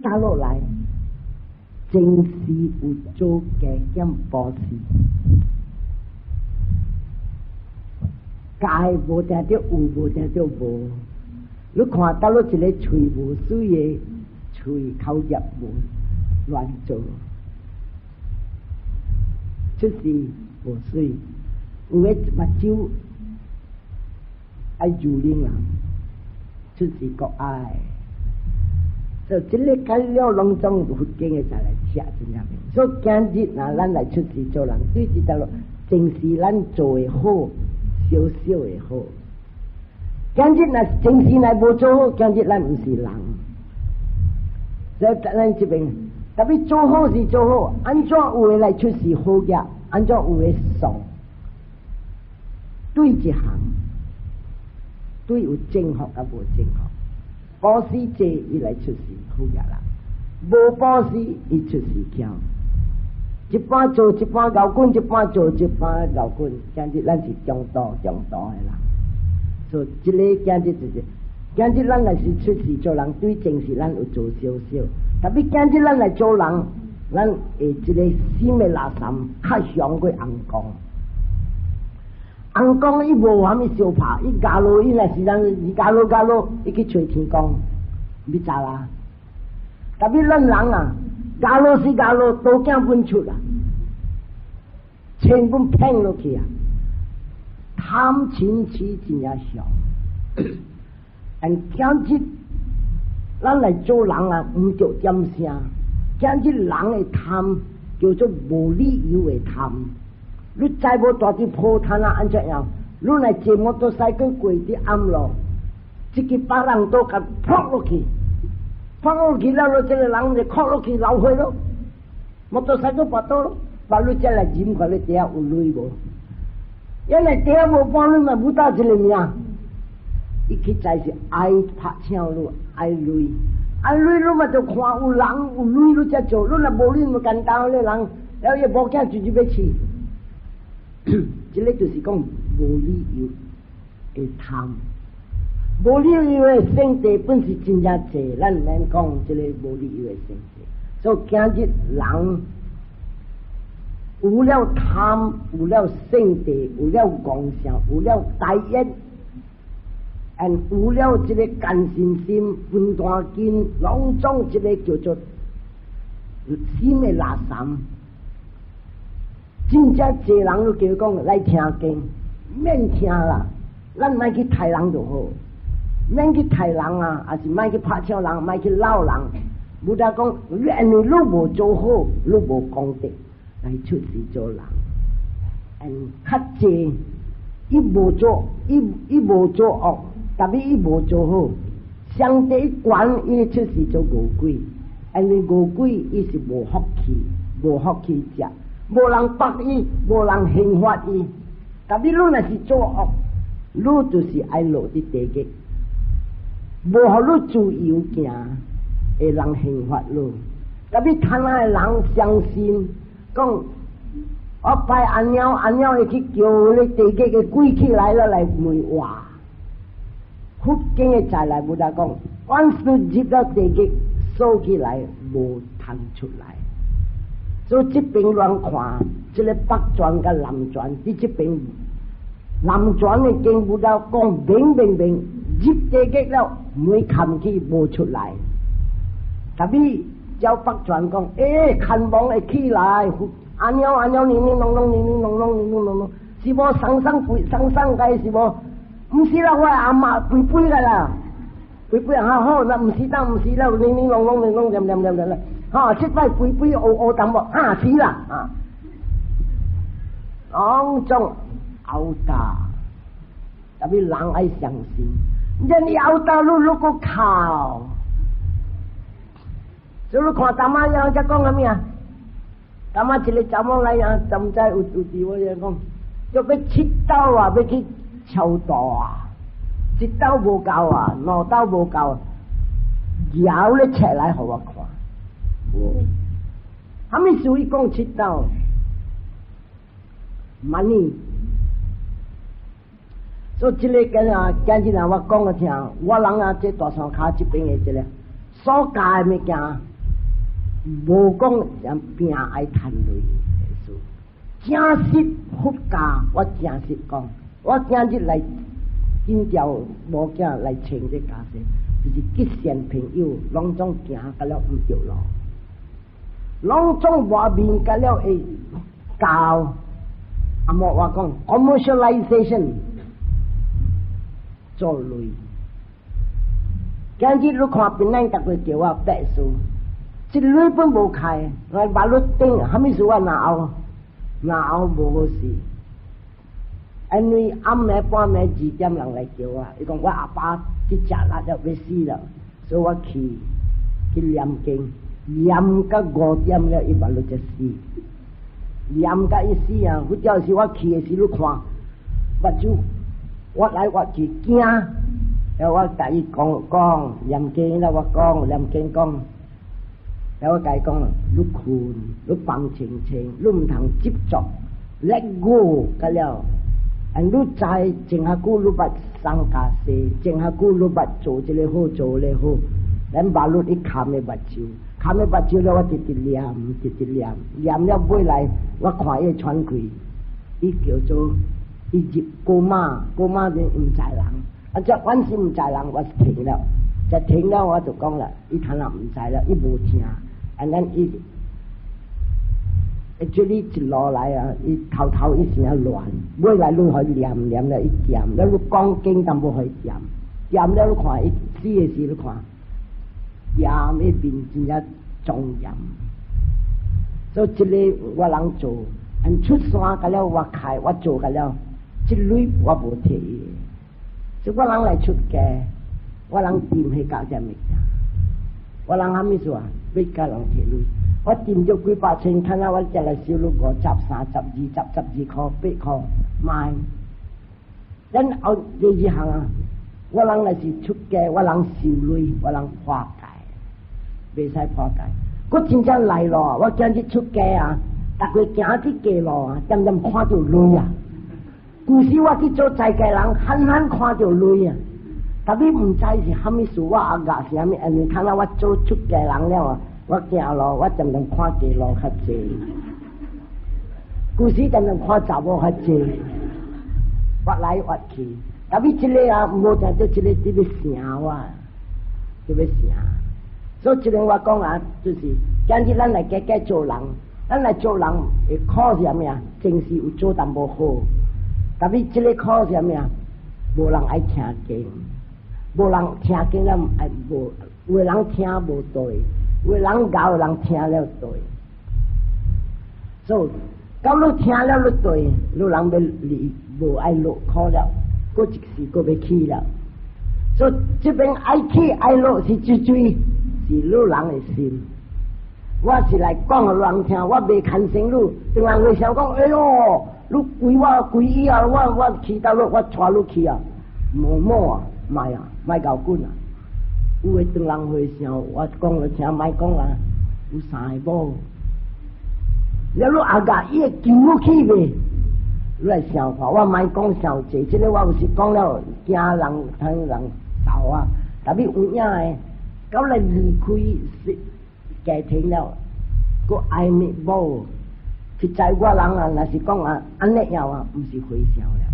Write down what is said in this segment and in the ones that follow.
打落来，正是有做加减保持。该无定着有，无定着无。你看到了一个嘴无水的嘴口入无乱做，就是无水。有的目睭爱柔灵人，就是国爱。所以这个干了拢总佛经的才来吃真正。所以今日那咱来出世做人，对这条路正是咱做的好。少少的好，今日那正是来无做好，今日咱唔是人。所以咱这边特别做好是做好，安怎有的来出是好嘅，安怎有的爽，对一行，对有正学甲无正学，保时捷伊来出是好嘅啦，无保时伊出是强。一般做一般摇滚，一般做一般摇滚。今日咱是中道的人，所以这个今日就是，今日咱来是出世做人，对正是咱有做少少。特别今日咱来做人，咱会这个心的垃圾较上过红光。红光伊无啥物相拍，伊加落伊若是人，伊加落，伊去找天公，你知啦？特别咱人啊。加落是加落，刀剑分出啦，千本拼落去啊！贪嗔痴真正上，今日咱来做人啊，唔着点声。今日人的贪叫做无理由的贪。你再无大啲破摊啊，安怎样？你来坐摩托车去过啲暗路，一个把人都甲扑落去。放落去了，这个人就靠落去流血咯，摩托车都拔到咯，把你这来饮看你底下有泪无？因为底下无半你咪唔到一个命，伊去在是爱拍枪咯，爱泪，你嘛就看有人有泪你才做，你若无泪咪简单咧人，了也无惊自己要死，这个就是讲无理由的贪。无理由的性地本是真正济，咱唔免讲这个无理由的性地。所以今日人有了贪，有了性地，有了妄想，有了大业，有了这个甘心心、分担金，拢总这个叫做心的垃圾。真正济人都叫讲来听经，免听啦，咱莫去害人就好。免去害人啊，还是莫去拍笑人，莫去闹人。不但讲，因为你无做好，你无功德来出世做人。较济，伊无做，伊无做恶，特别伊无做好。上帝管伊出世做恶鬼，因为恶鬼伊是无福气，无福气食，无人帮伊，无人刑罚伊。特别你若是做恶，你就是爱落伫地狱。无互你自由行，会人刑罚你。特别贪爱的人相信，讲我拜阿鸟会去叫你地界嘅鬼起来了来问话。佛经嘅再来，不得讲，凡是入了地界，收起来无弹出来。所以这边乱看，这个北传甲南传，伫这边南传嘅经不得讲明。入地狱了，每看起无出来。特别叫北传讲，看望会起来，阿鸟铃铃隆隆，是无生该是无？唔是啦，我阿妈背个啦，背好，那唔是啦，铃铃隆念啦，哈，即摆背乌淡薄，是啦，拢种拗打，特别人爱相信。你拗打你个靠，所以你看大妈样才讲个咩啊？大妈一个查某来啊，怎知有伫我讲，要七刀啊，要去敲刀啊，一刀无够啊，两刀无够，摇咧出来互我看。啥物事伊讲七刀？蛮呢？所以这个今日我讲个听，我人啊，这大山骹这边的这个所教的物件，无讲人拼爱趁累，正实佛家，我正实讲，我今日来今朝无囝来请这家事，就是结善朋友，拢总行到了唔着路，拢总外面到了会教。阿莫话讲 commercialization 做累，今日你看边咱逐个叫我白书，一累本无开，我马路顶，哈咪事我哪有无好事？因为暗暝半暝2点人来叫我，伊讲我阿爸去食辣要死了，所以我去念经，念到5点了，伊马路就死。念甲伊死啊！我叫是我去的时，你看，目睭我来我去惊，然后我甲伊讲念经啦，我讲念经讲，然后我甲伊讲，你困，你放清清，你唔通执着 ，let go 噶了。你知静下久，你捌生家事，静下久你捌做一个好，做一个好，咱马路一看的目睭。看了目睭了，我直直念，念了尾来，我看伊喘气，伊叫做伊入姑妈就唔知人，啊只凡是唔知人，我停了，就停了我就讲啦，伊看人唔知了，伊无听，啊咱伊这里一路来啊，伊头一时啊乱，尾来你可以念了一点，了你讲经淡薄可以点了你看伊死的时你看。盐迄边真正重盐，所以这个我人做，出山个了我开，我做个了，这类我无提的，所以我人来出家，我人掂去搞只物件，我人虾米做啊？要教人提类，我掂咗几百千，看下我只来收入50、30、12块、8块卖，咱后第二行啊，我人来是出家，我人收类，我人化解。袂使破解，我真正来咯！我今日出家啊，逐个行去街路啊，渐渐看到累啊。古时我去做在家人，罕看到累啊。特别唔知是虾米事，我阿爸是虾米，因为看到我做出家人了啊，我行路我渐渐看街路较济。古时渐渐看查某较济，挖来挖去，特别这个啊，无定做这个这个城哇，这个城。所以这个我讲啊，就是今日咱来家做人，咱来做人会考是啥物啊？正是有做淡薄好，特别这个考是啥物啊？无人爱听经，无人听经了爱无，有的人听无对，有的人教人听了对。所以到你听了你对，你人要离无爱落考了，过一时过要去了。所以这边爱去爱落是最。是你人的心，我是来讲给人听，我未看成你，对人会想讲，哎哟，你归我归伊啊，我去到了，我带你去啊，冇啊，卖搞滚啊！有诶，对人会想，我讲了听，卖讲啊，有3个某，了你阿家伊会救我去未？你来想看，我卖讲小济，这个我有时讲了，惊人听人走啊，特别有影诶。到来离开家庭了，个爱灭无，实在我人啊，若是讲啊，安尼样啊，唔是回笑了。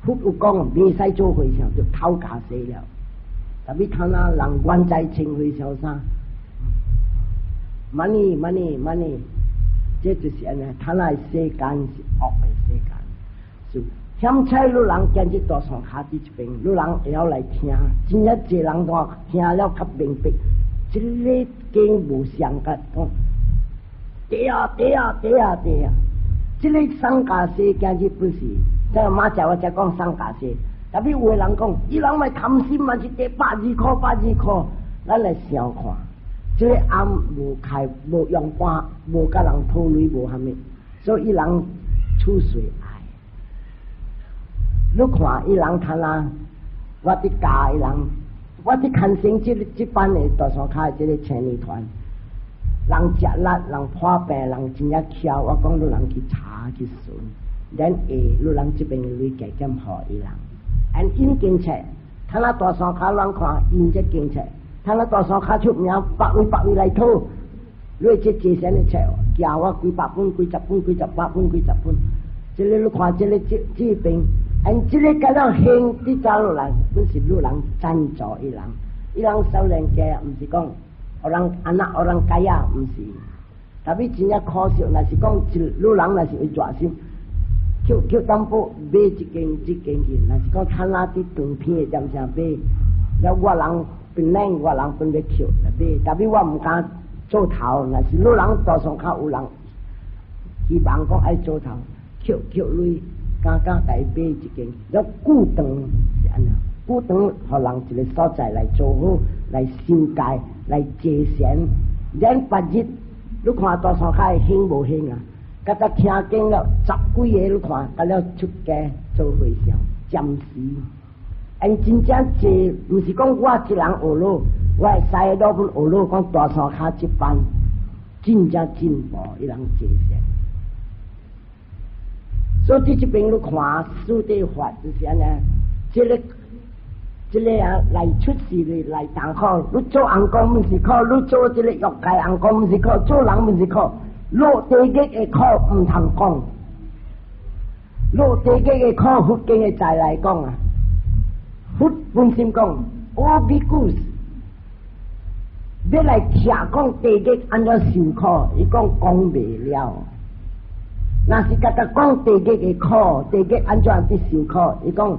佛有讲，未使做回笑，就偷假死了。特别看那人冤在清回笑啥 ，money，这就是安尼。他那世间是恶的世间，就。险彩路人今日大山下伫一边，路人会晓来听，真正侪人都听了较明白。这个经无相干讲，对啊！这个商家世今日不是，这马仔我才讲商家世，特别有的人讲，伊人咪贪心嘛是得120块，咱来想看，这个暗无开无用光，无甲人讨累无虾米，所以伊人出水。你看伊人看啊，我伫教伊人，我伫看成这班的大山卡这个青年团，人食力，人破病，人真正巧，我讲你人去查去寻，然后你人这边累加减好伊人，按因经册，看那大山卡人看因这经册，看那大山卡出名，百位来讨，你这节省的册哦，寄我几百本、几十本、几十八本、几十本。这个你看，这个这边，这个甲咱兴啲走路人，本是路人赞助伊人，伊人少年家啊，唔是讲，有人安那，有人改啊，唔是。特别真正可惜，若是讲一路人，若是会热心，叫担保买一间去，若是讲看哪啲长片的点啥买，了我人本来我人本要捡来买，特别我唔敢做头，若是路人多上较有人，希望讲爱做头。捡类，刚来买一间，要固定是安样，固定互人一个所在来做好，来修改，来节省。连白日，你看多少开兴无兴啊？甲他听经了10几个，你看，甲了出家做和尚，暂时。真正济，毋是讲我一人学路，我会使多本学路，讲大山卡一班，真正进步，伊人节省。所以这边你看四地法就是安尼，这个啊来出世的来当考，你做红工毋是考，你做这个药界红工毋是考，做人毋是考，落地狱的考毋通讲，落地狱的考佛经的再来讲啊，佛本身讲我比故事，要来听讲地狱安怎受苦，伊讲袂了。若是甲他讲地狱的苦，地狱安怎去受苦？伊讲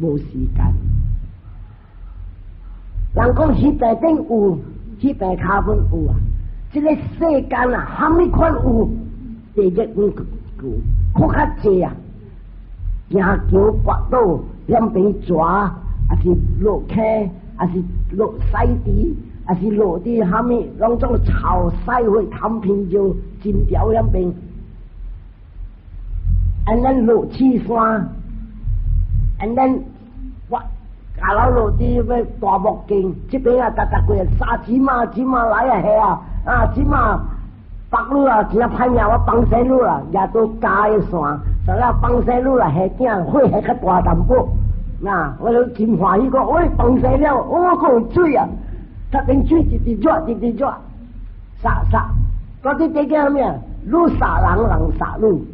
无时间。人讲迄边顶有，迄边卡本有啊。这个世间啊，虾米款有地狱本有，搁较济啊。行桥跋倒，两边抓，还是落溪，还是落西地，还是落啲虾米，拢种潮西会摊平就金条两边。and then 落起山 and then 我下楼落啲咩大木径，这边啊搭过沙子嘛来啊系啊子嘛北路啊真歹命，我放西路啊也都加一山，所以放西路啊下景会下较大淡薄，那我都真欢喜讲，喂放西了，我个有水啊，它等水一直热，杀，到底这个咩？路杀人杀路。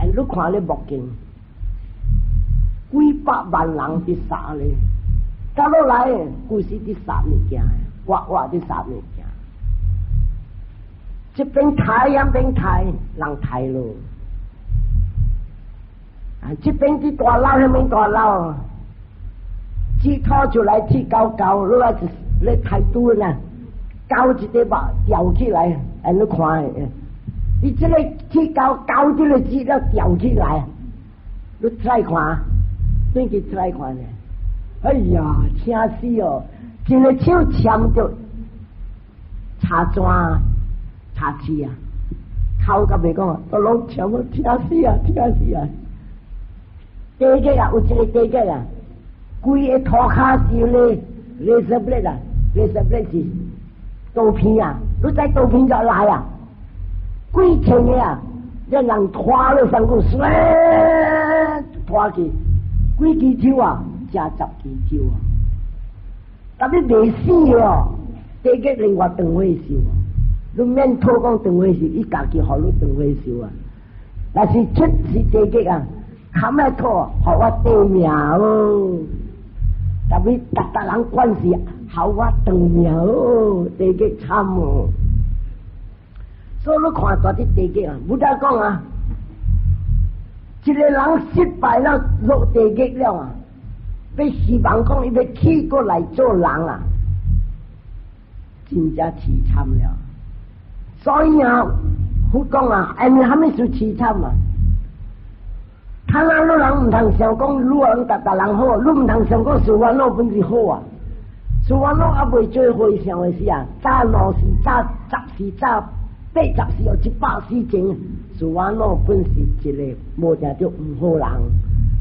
你看你目镜，几百万人伫杀咧，到落来故事伫杀物件，我伫杀物件。这边抬那边抬，人抬咯。这边伫大楼那边大楼，铁土就来铁高，你来你抬拄呢，高一块把吊起来，你看。你这个铁高这个铁要吊起来，你再看，你去再看呢？哎呀，听死哦！一个手牵着插砖、插刺啊，头甲袂讲，都拢牵我听死啊！地基啊，有一个地基啊，规个涂骹是雷射笔啊，雷射笔是刀片啊，你再刀片就来啊！几千个啊，让人拖了上去，拖去，几支手啊，加10支手啊，但你未死哦，地基另外长回受啊，你免讨讲长回受，伊家己互你长回受啊，但是出是地基啊，坎来讨，互我得命哦，但你逐人关系，互我长命哦，地基惨哦。所以你看大啲地基啊，唔得讲啊，一个人失败了落地基了啊，要希望讲伊要起过来做人啊，真正凄惨了。所以啊，佛讲啊，你虾米是凄惨啊？看啊，你人唔通想讲，你人逐人好，你唔通想讲是烦恼本是好啊，是烦恼也未做回想的事啊，早50时，早10时，早80时有100时前，是烦恼本是一个无定着唔好人，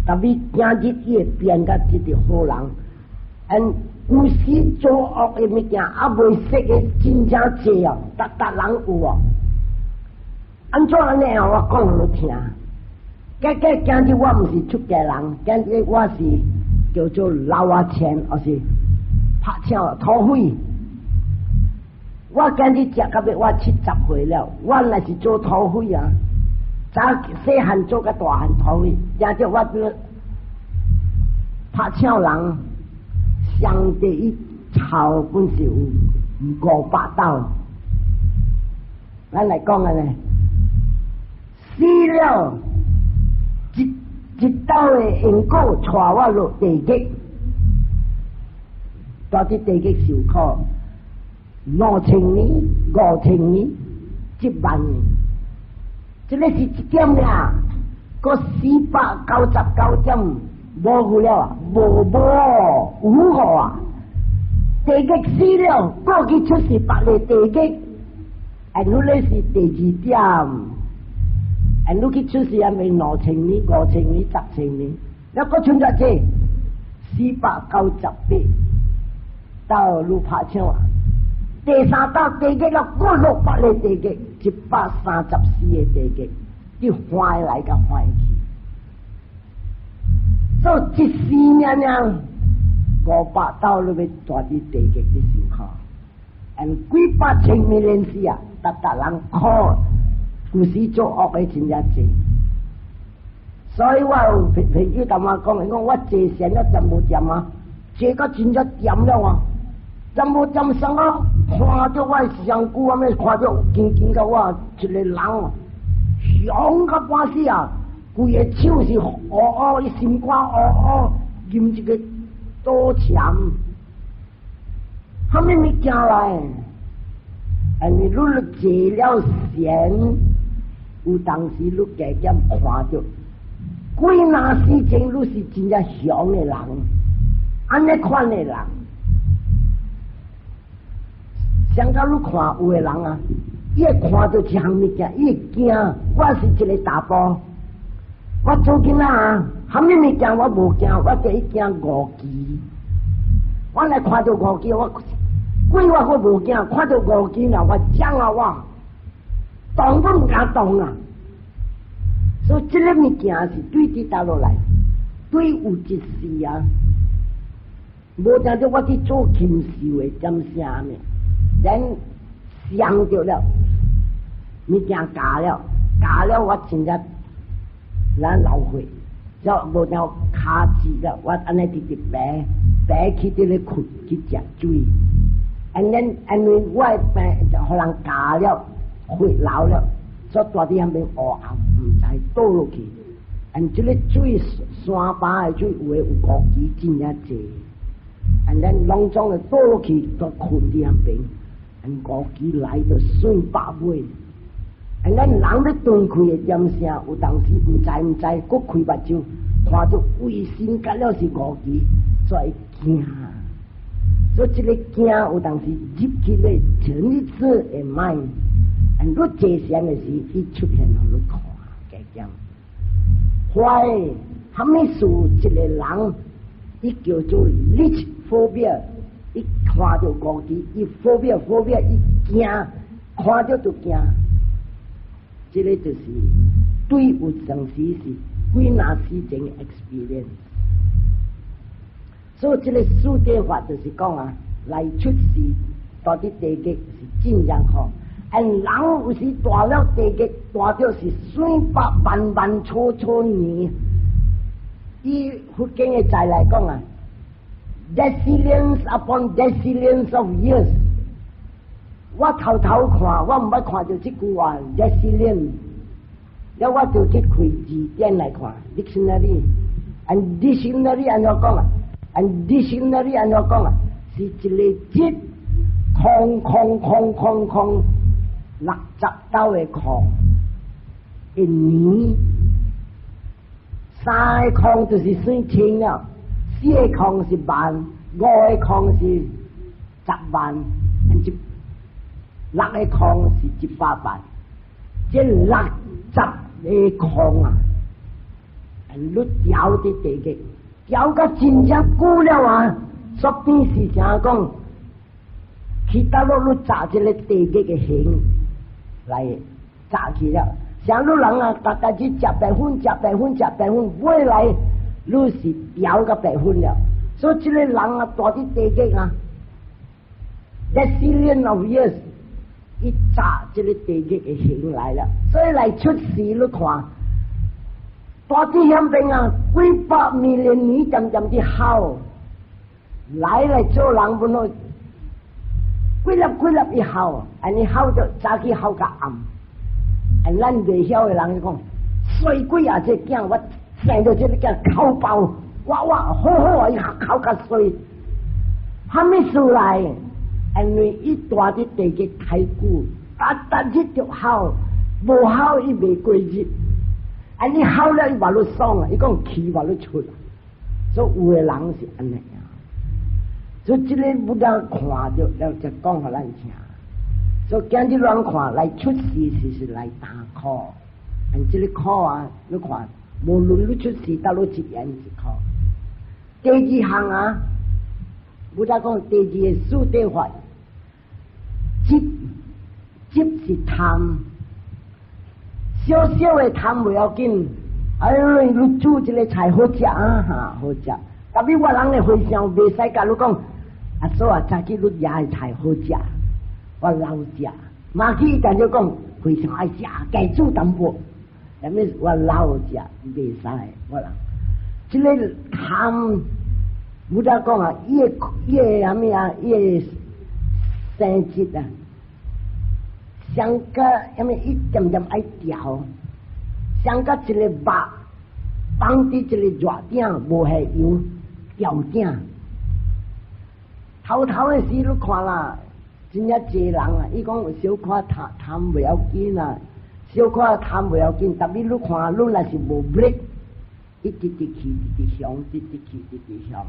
但你今日伊会变甲一个好人，有时做恶的物件也未识的真正济哦，逐人有哦。安怎安尼啊？我讲互你听。今日我毋是出家人，今日我是叫做捞钱，或是拍枪土匪。我今日食到尾，我70岁了，我乃是做土匪啊！早细汉做个大汉土匪，听着我个拍枪人，上第一草本是有500斗。咱来讲啊呢，死了一斗的因果带我落地狱，到底地狱受苦2000年、5000年、1万年，这个是一点呀，个499点模糊了啊，无5号啊，地狱死了，过去出是别个地狱。你那是第2点，你去出世还未2000年、5000年、10,000年，那个存在这498到路拍枪啊！第3道地狱了，过600个地狱，134个地狱，你翻来个翻去，所以一世年500道那边大啲地狱的时候，几百千年时啊！达人靠故事做恶的真正多，所以我有朋友同我讲，我坐善了真无掂啊，坐到真正掂了啊，真无掂上啊！看到我上久啊，咩看到见到我一个人啊，香到半死啊，规个手是伊心肝吟一个刀枪，哈咩物件来？你如果坐了善，有当时你加减看到，几那事情你是真正祥的人，安尼款的人，想到你看有的人啊，伊会看到一项物件，伊会惊。我是一个查甫，我做囡仔啊，啥物物件我无惊，我第一惊5鸡。我来看到5鸡，我。鬼我无惊，看到5鸡啦，我讲啊我动都唔敢动啊！所以这个物件是对地打落来，对有一世啊，无听到我去做禽兽的点啥呢？人想到了，物件假了我真正咱老血，就无听卡住了，我安尼直直白去伫咧困去食水。因为我病就互人夹了，血流了，所以大啲人变黑暗，唔知倒落去。这个水山巴的水有5鸡真正济，拢总就倒落去都困伫人边，5鸡来就顺百尾。人咧断开的点声，有当时唔知，搁开目睭，看到卫生隔了是5鸡，所以惊。所以这个惊有当时入去咧，全日子的mind，你坐善的时，伊出现了你看，加减坏，啥物事一个人，伊叫做 rich phobia， 伊看到5鸡，伊 phobia， 伊惊，看到就惊，这个就是对有当时是几那事情的 experience。所以这个书地法就是讲啊，来出世到底地狱是真正好，人有时大了地狱，大到是300万初年。以佛经的在来讲啊 ，decillions upon decillions of years。我偷看，我唔捌看到这句话 decillion， 了我就去开字典来看 dictionary，and dictionary 安怎讲啊？dictionary 安怎讲啊？是一个节空60斗的空，一年3个空就是算清了，4个空是万，5个空是10万，6个空是100万，这60个空啊，你调的地狱。调到真正久了啊，说不定是啥讲，去到你炸这个地狱的形来炸去了。像你人啊，大家去吃白粉，未来你是调到白粉了。所以这个人啊，大的地狱啊 ，decillion of years，一早这个地级嘅醒来了，所以来出事你看，大地上边啊，几百million年渐渐啲好，来做人本來幾粒一好，安尼好就早起好甲暗，安咱未曉嘅人講，衰鬼啊！這囝我生到這個囝口爆，好啊，伊口甲衰，蝦米事來？因為伊大啲地嘅太久，但日就好，無好伊未過日。安尼好了伊話你爽啊，伊講氣話你出，所以有的人是安尼啊。所以這個不當看着了就講互咱聽，所以今日亂看來出事是來打苦，按這個苦啊，你看無論你出事到你一樣是苦。第二項啊，不當講第二個數地法，執是貪。小小的貪不要緊，你煮一個菜好食啊哈，好食。特別我人咧回想，袂使甲你講，阿嫂啊，早起你野的菜好食，我老食。馬起但就講回想愛食，該煮淡薄，因為我老食袂使，我人。即個貪，唔得講啊，伊個啥物啊，伊個生節啊。上個因為伊漸漸愛調，上個一個肉放佇一個熱頂，無係油調頂。頭的時你看啦，真正濟人啊，伊講小可貪袂要緊啊，小可貪袂要緊，特別你看，你若是無 break， 一直去，一直上，一直去，一直上。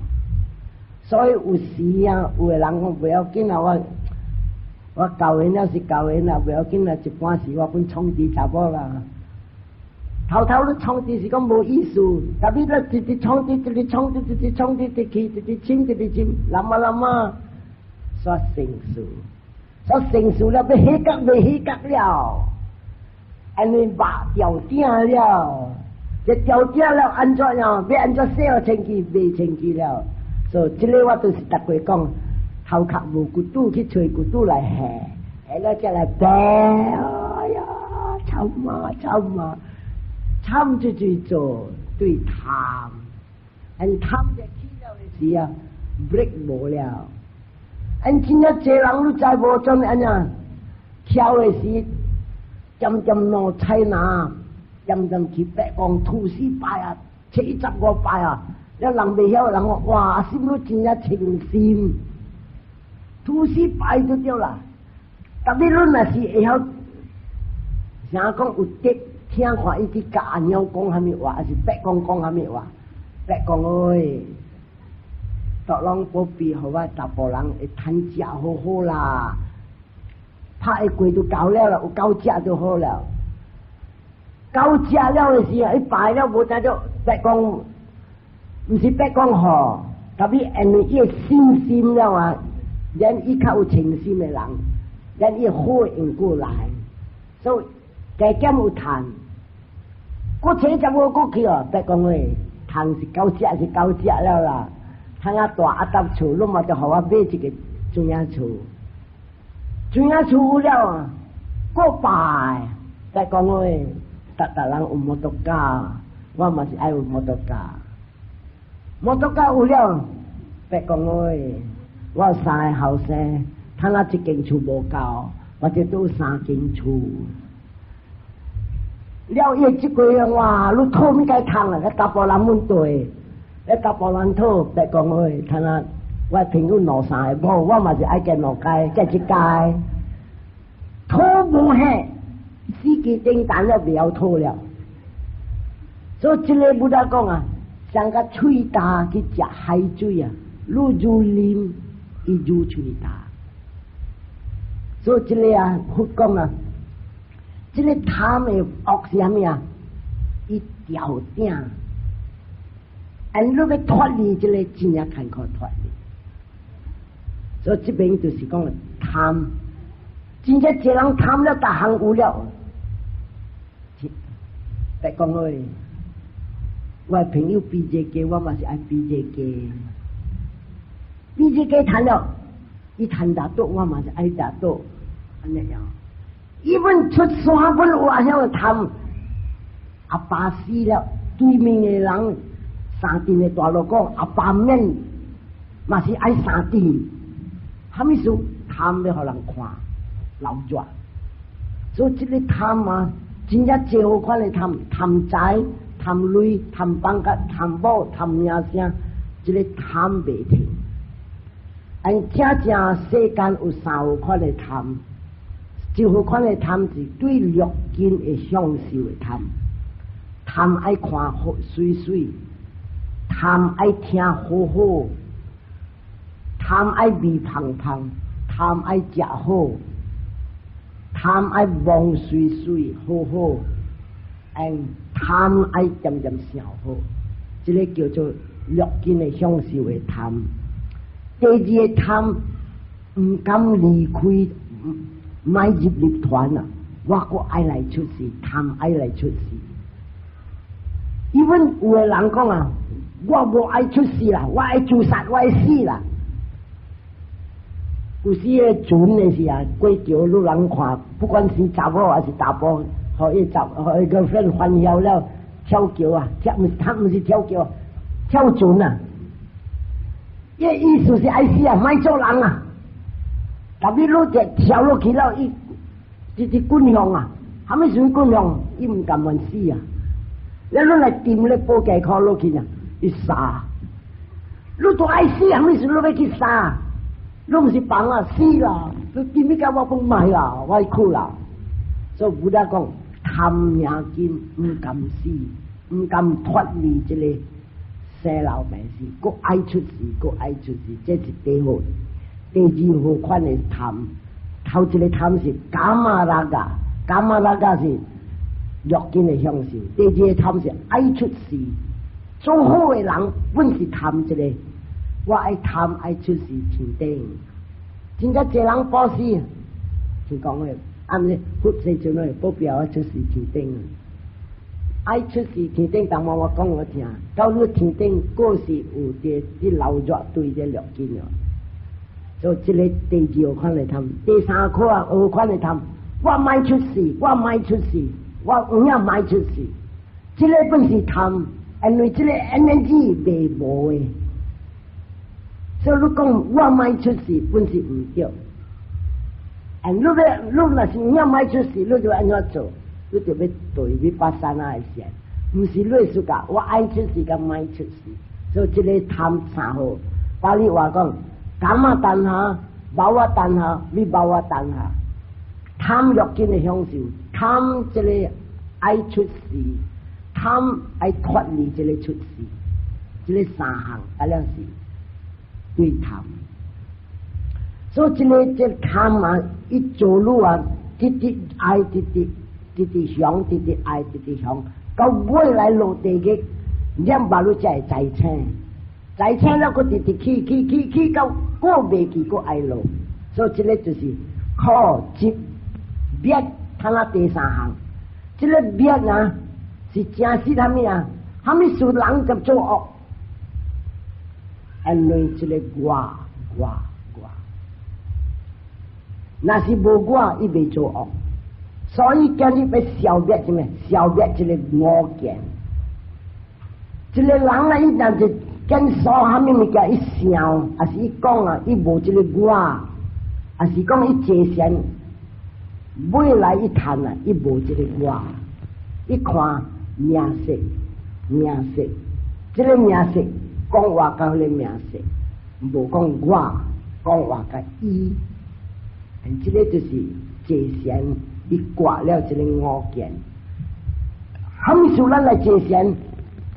所以有時啊，有的人講袂要緊啊，我教完了是教完了，袂要緊啦。一般時我本創治查某啦，頭你創治是講無意思，特別你一直創治，一直創治，一直創治，一直去，一直深，一直深，諗啊，煞成熟，煞成熟了，要起角未起角了，安尼肉掉頂了，一掉頂了，安怎樣？要安怎洗好清氣，未清氣了，所以這個我都是逐個講。頭殼無骨肚去找骨肚來下，下了再來白，哎呀，慘就做對貪，按貪就起了的時啊 ，break 無了，按真正這人你再無種安樣，跳的時，漸攞菜拿，漸去白講吐司拜啊，75拜啊，了人未曉人講，哇，心都真正清心。吐司拜就對啦，特別你若是會曉，啥講有得聽看伊啲甲阿娘講啥物話，還是白講啥物話？白講誒，獨攏保庇互我大部人會趁食好好啦，拍會過就夠了啦，有夠食就好了。夠食了嘅時候，伊拜了無得就白講，唔是白講嗬，特別因為伊個心了啊。人伊較有情心的人，人伊好應過來，所以加減有趁。我車就我過去哦，別講誒，趁是夠食是夠食了啦。趁啊大啊搭厝，你嘛就互我買一個磚仔厝。磚仔厝有了啊，過拜。別講誒，逐人有摩托車，我嘛是愛有摩托車。摩托車有了，別講誒。我有3個後生，趁啊一間厝無夠，我就都3間厝。了伊即個月哇，你土咪該趁啦，大部人滿對，大部人土別講誒，趁啊我朋友攞3個，我嘛是愛見攞街，即一街，土無下，四季蒸蛋了袂曉土了，所以即個不得講啊，像個喙大去食海水啊，愈入啉。伊愈喙大，所以這個啊，佛講啊，這個貪的惡是啥物啊？伊吊頂，按你要脫離這個真正坎坷脫離。所以這邊就是講貪，真正這人貪了，大項有了。別講誒，我朋友比這個，我嘛是愛比這個。比這個談了，伊談大多，我嘛是愛大多，安尼樣。伊本出山本有阿晓探，阿爸死了，对面的人三镇的大佬讲，阿爸免嘛是爱三镇，啥物事探要互人看，流热。所以这个贪啊，真正最好款的贪，贪财、贪累、贪房价、贪某、贪名声，这个贪袂停。按正世间有三好款的贪，最好款的贪是对六根的享受的贪，贪爱看好水水，贪爱听好好，贪爱味芳芳，贪爱食好。贪爱望水水好好，贪爱点点笑好，这个叫做六根的享受的贪。第二个贪，唔敢离开，买入立团啊！我个爱来出事，贪爱来出事。因为有的人讲啊，我无爱出事啦，我爱自杀，我爱死啦。有时个船的时啊，过桥路人看，不管是查某还是查甫，互伊个粉欢笑了跳桥啊，他毋是跳桥，跳船啊。伊意思是爱死啊，莫做人啊。特别落只跳落去了，伊滚向啊，啥物时滚向，伊毋甘愿死啊。你落来掂咧报价靠落去啊，伊杀。你都爱死，啥物时落要去杀？你唔是放啊死啦！你见咩甲我讲卖啦，我去啦。所以古代讲贪名金，唔甘死，唔甘脱离这个生老病死，各爱出事，各爱出事，这是第一好。第二好款的贪，头一个贪是伽马拉嘎，伽马拉嘎是六根的享受；第二个贪是爱出事。做好的人本是贪这个。我爱贪爱出事天顶，真正这人保死，是讲的，唔是佛世尊来保镖爱出事天顶，爱出事天顶。当晚我讲我听，到你天顶果是有啲流热对的六根哦。所以这个第二款来贪，第三款二款来贪，我卖出事，我卖出事，我唔要卖出事，这个本是贪，因为这个 energy 未无的。所以你讲我卖出事本是唔对，你若是唔要卖出事，你就安怎做？你就要对你把山啊先，唔是类似噶，我爱出事甲卖出事，所以这个贪三好。把你话讲，敢啊等下，包啊等下，你包啊等下，贪欲见的享受，贪这个爱出事，贪爱脱离这个出事，这个三项阿两是。对贪，所以这贪啊，一做路啊，直爱，直想，直爱，直想，到未来落地嘅，两把路才会财青，财青了个直去到过未去个爱路，所以这个就是靠执灭，他那第三项，这个灭啊是正是他们啊，他们是人就做恶。因为这个我，那是无我，伊未做恶，所以今日要消灭什么？消灭这个我见。这个人啊，伊但是跟所下面物件一想，还是一讲啊，伊无这个我，还是讲伊界限，未来一谈啊，伊无这个我，一看名色，这个名色。讲话甲你名色，无讲我，讲话甲伊，这个就是界限，伊挂了这个我见。什么事咱来界限？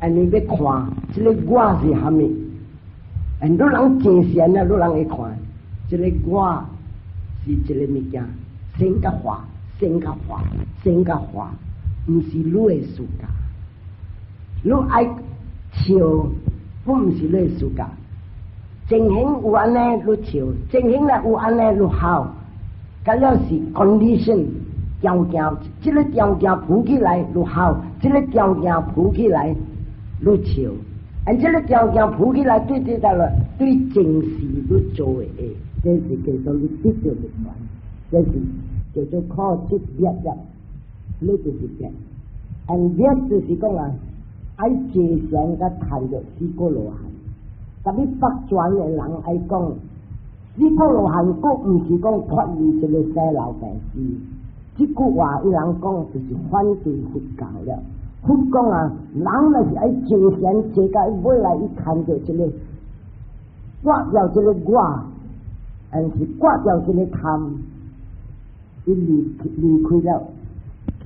你要看，这个我是什么？你人界限啊，你人会看，这个我是这个物件，生甲化，唔是你的事噶，你爱笑。不是类似噶，情形有安尼你笑，情形咧有安尼你好，咁了是 condition 条件，这个条件铺起来你好，这个条件铺起来你笑，这个条件铺起来对对了，对正事你做的，这是叫做你得到的关，这是叫做靠切灭了，呢就是灭。灭就是讲啊，爱借神甲谈着死过罗汉，但你北传的人爱讲，死过罗汉，佫毋是讲脱离这个西老病死。这句话伊人讲就是反对佛教了。佛讲啊，人若是爱借神借甲尾来伊谈着这个，刮掉这个我，是刮掉这个贪，伊离开了，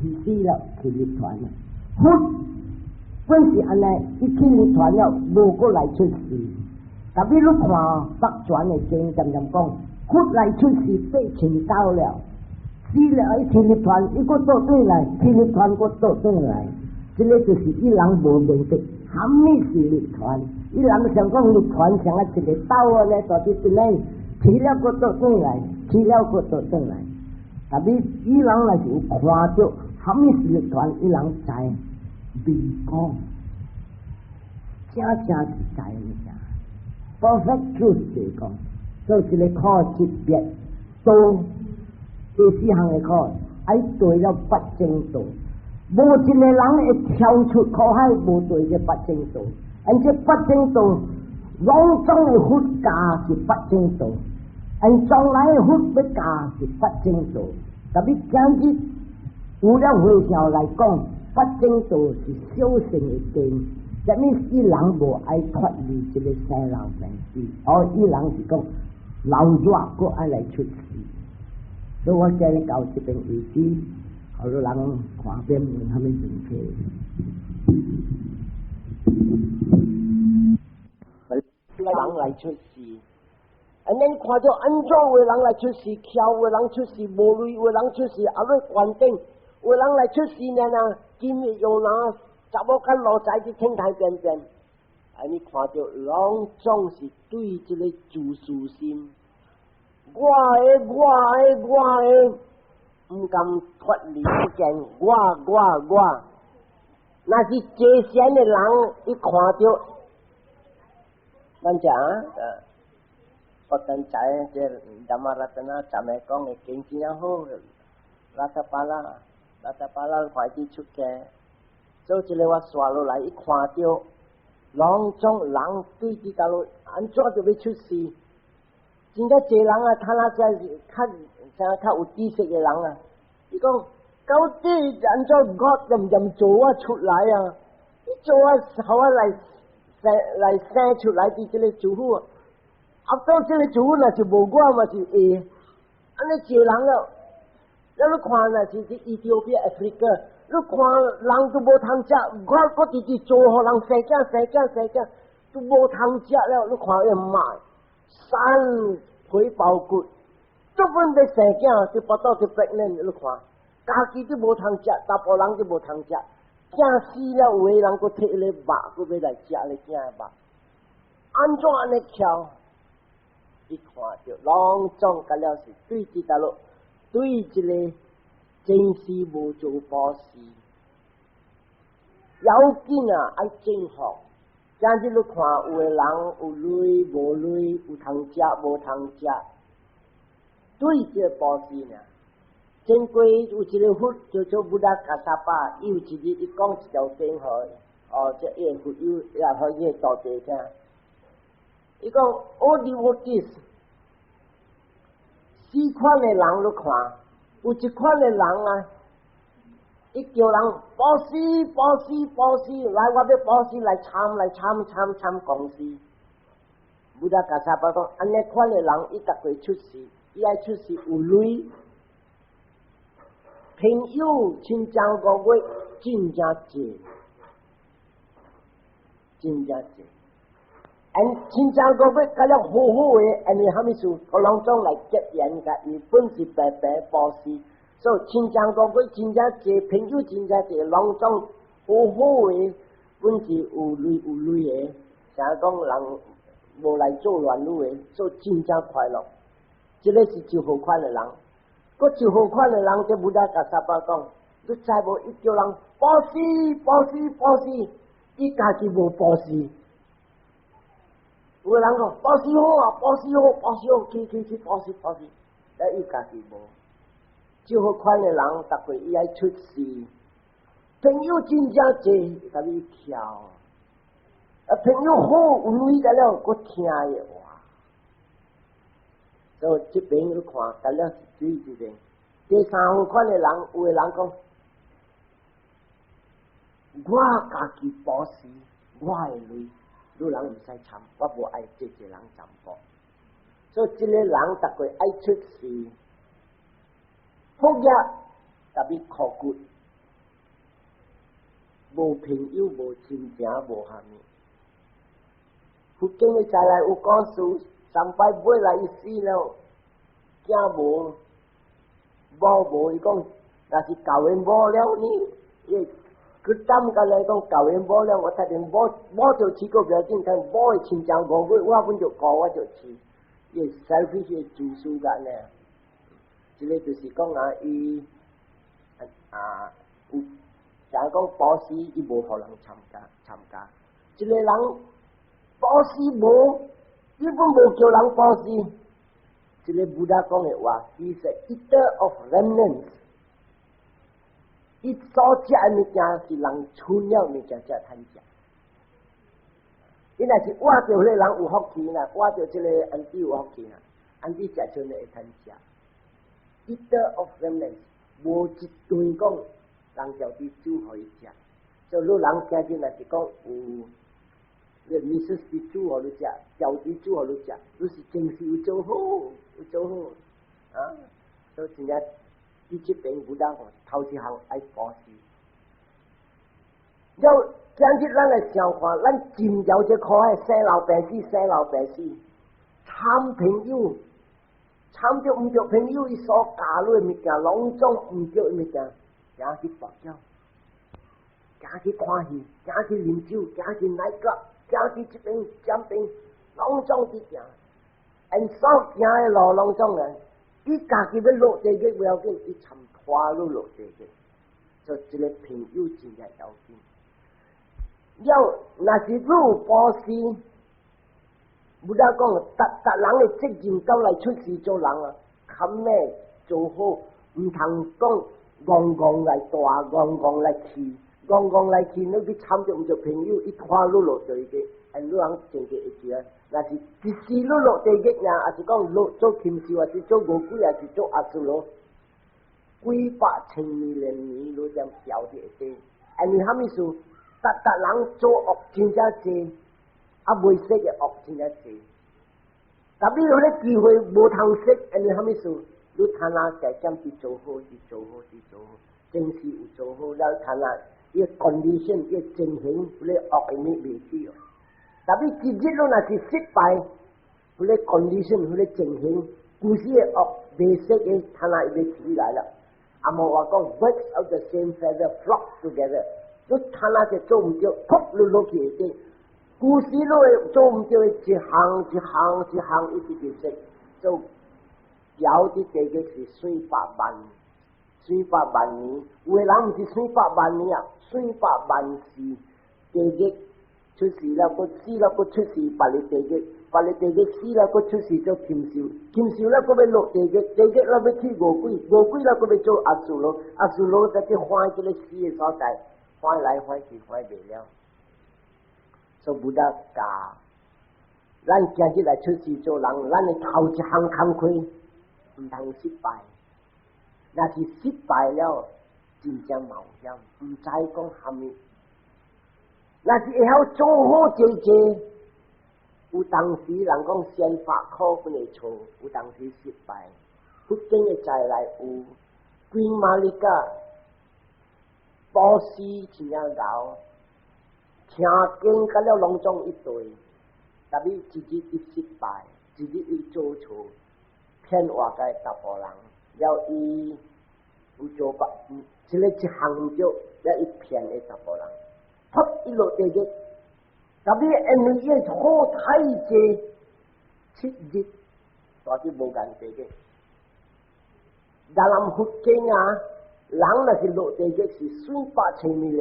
去死了，去入团了。佛本是安尼，伊去入团了，无过来出世。特别你看北传的经渐渐讲，佛来出世8000刀了。死了，伊去入团，伊个倒转来，去入团个倒转来，这个就是伊人无明白，虾米是入团？伊人想讲入团像啊一个刀啊咧，到底是呢？去了个倒转来，去了个倒转来。特别伊人若是有看到虾米是入团，伊人知未讲，正是知你知。perfect truth 就是讲，做一个靠级别都。第四项的课，爱对了八正道，无一个人会跳出苦海，无对这八正道。这八正道，拢总的佛教是八正道，将来的佛要教是八正道。特别今日有了会上来讲，八正道是小乘的经，这面伊人无爱脱离这个西老病死，伊人是讲老弱个爱来出世。所以我今日到这边为止，好多人看边问他们正确。人来出世，恁看到安怎有人来出世，巧有人出世，无类有人出世，啊，你关顶有人来出世呢？今日有人查某间路仔去天台边边，你看到拢总是对这个自私心。我唔敢脱离这件我，那是借钱的人一看到，咱讲不但在这达拉特那咱们讲的经济也好，拉特巴拉快啲出嘅，做一个我刷落来一看到，两种人对啲大陆安怎就要出事？真个这人啊，他那些较有知识的人啊，伊讲到底按照我任做啊出来啊，你做啊好啊来生出来的这个主妇啊，到这个主妇那是无我嘛是会，安尼这人啊，你看那是Ethiopia Africa， 你看人都无通食，我直直做互人生囝，都无通食了，你看伊卖。三腿包骨，做份的生囝就不到就pregnant，你看，家己都无通食，大部人都无通食，囝死了，有的人佫摕咧肉，佫要来食咧囝的肉，安怎安尼巧？一看就拢总甲了是对这大陆，对这个真事无做保事，要紧啊，爱正好。今日你看，有的人有累无累，有通食无通食，对这保事呢。正规有一个佛叫做布达卡萨巴，伊有一日伊讲一条经好，这个佛友也可以道地听。伊讲 all devotees， 四款的人你看，有一款的人啊。伊叫人保尸，来我要保尸来参公司。布达加萨巴讲，安尼款的人，伊逐个出事，伊爱出事有累，朋友亲像个月真正济。亲像个月甲了好的，安尼虾米事，个人总来结缘甲伊本是白保尸。所以亲像个月真正济，朋友真正济，拢总好的，本是有累的，像讲人无来做乱路的，所以真正快乐。这个是最好款的人，个最好款的人，这不达甲萨巴讲，你知无？伊叫人保尸，伊家己无保尸。有个人讲保尸好啊，保尸好，去保尸，但伊家己无。就好款的人，逐个伊爱出事，朋友真正济，甲你跳。朋友好有位个了，我听伊话。所以这边你看，甲了是水一个。第三好款的人，有的人讲，我家己保持我的类，你人唔使参，我无爱这个人参保。所以这个人逐个爱出事，福业特别靠骨，无朋友，无亲情，无虾米。福建的再来有故事，上摆买来伊死了，囝无。某无伊讲，若是教员无了呢，佢担甲来讲教员无了，我睇定无就饲个表紧，但无的亲情5个，我本就顾我就饲，伊selfish嘅自私感咧。即个就是讲伊有，假如讲保险伊无互人参加，即个人保险无，伊本无叫人保险。这个布达讲的话 ，He is an eater of remnants。伊所食的物件是人剩了物件才通食。伊若是挖着迄个人有福气啦，挖着这个安弟有福气啦，安弟食剩的会通食。eater of remnants， 无一顿讲人叫伊煮互伊食，所以你人家己若是讲有。你是煮互你食，叫伊煮互你食，你是真是有做好，有做好啊！所以真正伊这边不当头一项爱保持。要今日咱来想看，咱真了这可爱生老病死，参朋友，参着唔着朋友，伊所教你的物件，拢总唔着物件，行去佛教，行去看戏，行去啉酒，行去奶角。行去这边、这边，拢总去行，因所行的路拢总人，伊家己要落地嘅不要紧，伊参拖路落地嘅，所以这个朋友真系要紧。要若是有保险，不得讲，人嘅责任到来出事做人啊，冚咩做好，唔通讲戆来大，戆来气。讲来去，你去参着唔着朋友，伊拖你落地嘅，你人真嘅会知啊。若是一时你落地嘅呀，还是讲落做禽兽，还是做乌龟，还是做阿苏罗，几百千年你点晓得的。你虾米事？人做恶真正济，未识嘅恶真正济。特别有啲机会无通识，你虾米事？你睇下就针去做好，真是有做好了，睇下。伊 condition 伊情形，佢咧惡嘅咩未知哦。特別直接咯，若是失敗，佢咧 condition 佢咧情形，故事嘅惡未識嘅，睇下伊起來啦。阿冇話講 birds of the same feather flock together， 你睇下就做唔到，撲你落去嘅。故事咯做唔到，一行一直就識，做有啲地嘅是300萬。300萬年，有的人唔是300萬年啊，300萬世地獄出事啦，個死啦，個出事別嘅地獄死啦，個出事做禽獸啦，個要落地獄啦要去餓鬼啦個要做阿蘇羅就去翻這個死嘅所在，翻來翻去翻袂了，所以不得教。咱今日來出事做人，咱嘅頭一項工課唔通失敗。若是失敗了，真正冒險，唔知講蝦米。若是會曉做好濟，有當時人講先發考分嘅錯，有當時失敗。福建嘅再來有queen Malika，保時真正搞，聽經甲了攏總一對，特別一日一失敗，一日一做錯，騙話嘅大部人。要伊有做法，即个一项唔对，要伊骗的十个人，扑一落地嘅，特别因为伊好太济7日，大啲无间地嘅。dalam福建啊，人若是落地嘅是300千年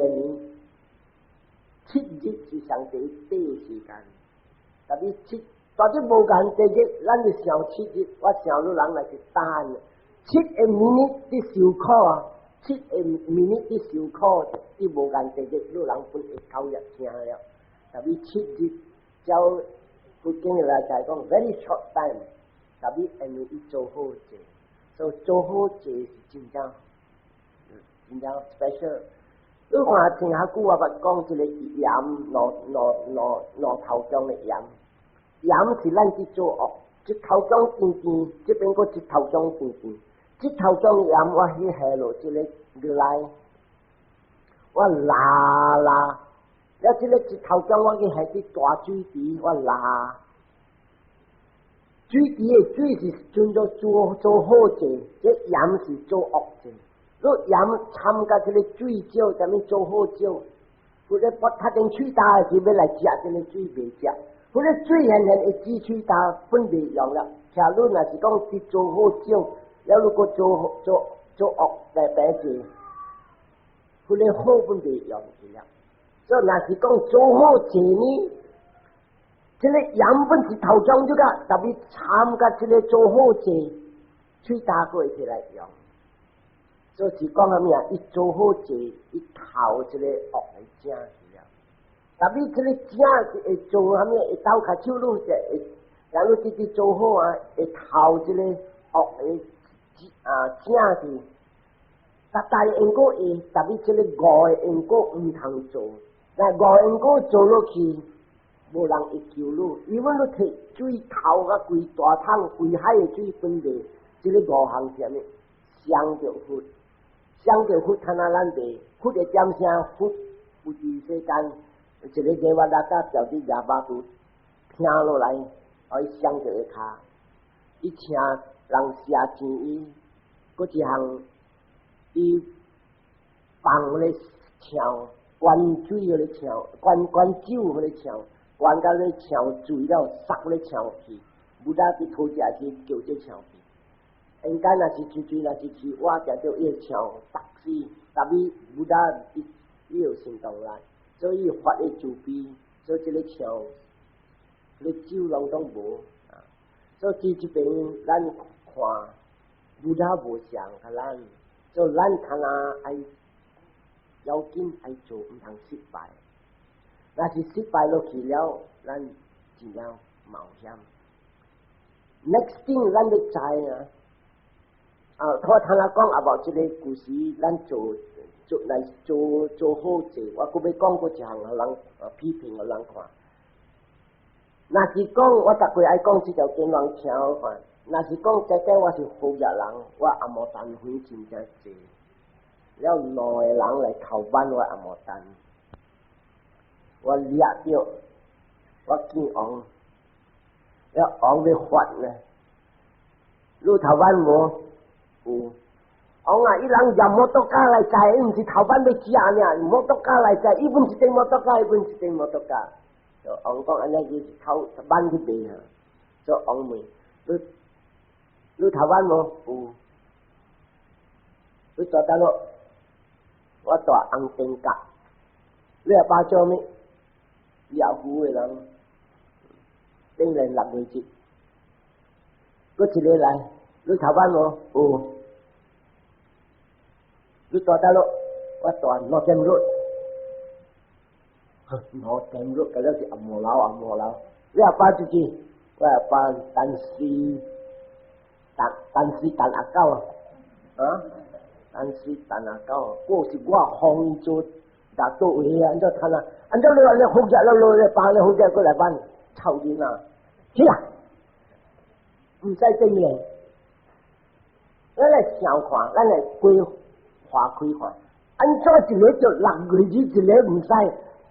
，7日是上帝短时间，特别大啲无间地嘅，咱就想7日，我想你人若是单。7个 minute 的受苦啊，7个 minute 的受苦，伊无眼直直，老人分会9日听了，特别7日，照佛经来讲 very short time， 特别因为伊做好者，所以做好者是真正 special。你看听下久啊，捌讲一个盐，路头中的盐，盐是咱去做恶，一头中甜甜，这边个一头中甜甜，这头中盐我去下落一个入来，我拉，了这个一头中我去下啲大水池，我拉，水池的水是叫做好者，这盐是做恶者。若盐掺加这个水少，咱们做好少。或者把他等水大是要来食这个水未食，或者水现现会支水大分袂用了。假如若是讲是做好少，了如果做恶白白者，或者好分袂用去了。所以若是讲做好者呢，这个盐分是头中这个，特别掺加这个做好者，水大过起来用。就是讲啥物啊？伊做好者，伊头一个恶来正去了。特别这个正是会做啥物？会斗脚手路者会，假如直直做好啊，会头一个恶来正去。大因果会，特别这个5个因果唔通做。但5个因果做落去，无人会救你。因为你摕水头甲规大桶、规海的水分类，这个5项是啥物？伤着佛。想着佛看啊，咱哋佛的点声，佛有伫世间一个地方大家调啲哑巴都听落来，可以想着个卡，伊请人写钱伊，嗰一项伊放咧唱，灌水嗰咧唱，灌酒嗰咧唱，灌到咧唱醉了，塞咧唱去，不但去讨食去叫这唱去。应该若是吹，若是去，我就叫伊唱达死，特别不但伊有行动啦，所以发的慈悲，所以这个唱，这个酒拢都无啊。所以这边咱看，不但无像甲咱，所以咱看啊爱要紧爱做，唔通失败。若是失败落去了，咱真正冒险。Next thing 咱要知啊。我听人讲about这个故事，咱做好者，我佫要讲过一项，互人批评互人看。若是讲我逐个爱讲这条经文听好看，若是讲真正我是好业人，我也无单分真正济，了2个人来投班我也无单，我掠着，我见王，了王要发呢，你投班无？有，王啊！伊人骑摩托车来载，伊毋是头班要食尔，摩托车来载，伊本一顶摩托车，伊本一顶摩托车。王讲安尼就是头班去卖啊，所以王问你头班无？有，你坐得咯？我坐红灯架，你也把做咩？摇湖的人，顶年6月节，佫一个来。你头班无？有。你坐得咯？我坐落正路。落正路，嗰啲是暗摩樓。你阿爸自己，我阿爸但是但阿狗啊，但是但阿狗，嗰是我放伊做大多位啊，按照睇啦，按照你話你好日咯，你爸你好日過嚟班臭人啊，起啦，唔使整嘢。咱来想看，咱来规划开看。按怎一个就6月日，一个唔使，